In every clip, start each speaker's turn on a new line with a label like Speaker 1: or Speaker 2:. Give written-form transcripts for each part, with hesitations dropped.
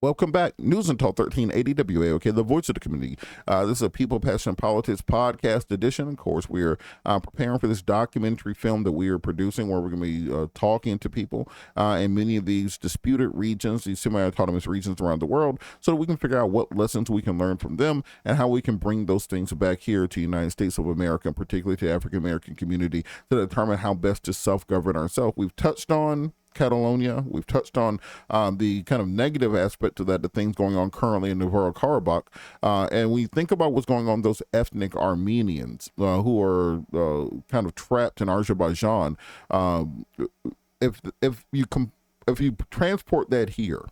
Speaker 1: Welcome back. News Until 1380 WAOK, the voice of the community. This is a People, Passion, and Politics podcast edition. Of course, we're preparing for this documentary film that we are producing where we're going to be talking to people in many of these disputed regions, these semi-autonomous regions around the world, so that we can figure out what lessons we can learn from them and how we can bring those things back here to the United States of America, and particularly to the African-American community, to determine how best to self-govern ourselves. We've touched on Catalonia. We've touched on the kind of negative aspect of that, the things going on currently in Nagorno-Karabakh. And we think about what's going on, those ethnic Armenians who are kind of trapped in Azerbaijan. If you transport that here,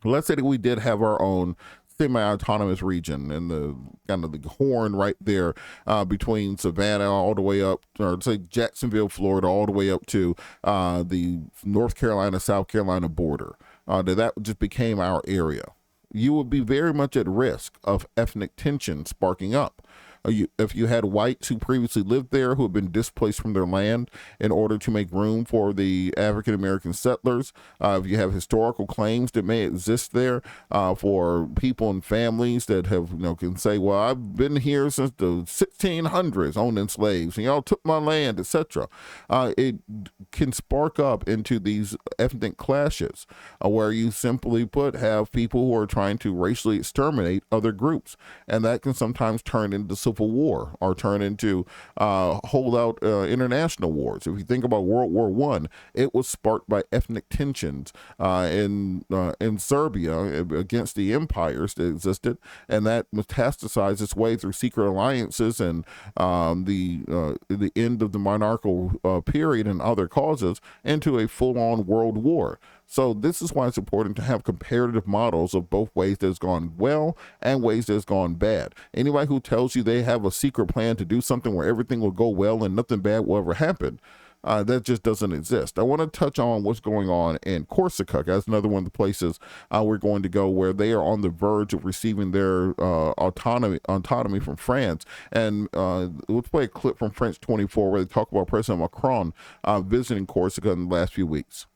Speaker 1: let's say that we did have our own semi-autonomous region and the kind of the horn right there between Savannah all the way up, or say Jacksonville, Florida, all the way up to the North Carolina, South Carolina border, that just became our area. You would be very much at risk of ethnic tension sparking up. If you had whites who previously lived there who had been displaced from their land in order to make room for the African American settlers, if you have historical claims that may exist there for people and families that have, can say, well, I've been here since the 1600s owning slaves and y'all took my land, etc. It can spark up into these ethnic clashes where you simply have people who are trying to racially exterminate other groups, and that can sometimes turn into civil war or turn into holdout international wars. If you think about World War I, it was sparked by ethnic tensions in Serbia against the empires that existed, and that metastasized its way through secret alliances and the end of the monarchical period and other causes into a full-on world war. So this is why it's important to have comparative models of both ways that's gone well and ways that's gone bad. Anybody who tells you they have a secret plan to do something where everything will go well and nothing bad will ever happen, that just doesn't exist. I want to touch on what's going on in Corsica. That's another one of the places we're going to go where they are on the verge of receiving their autonomy from France. And let's play a clip from France 24 where they talk about President Macron visiting Corsica in the last few weeks.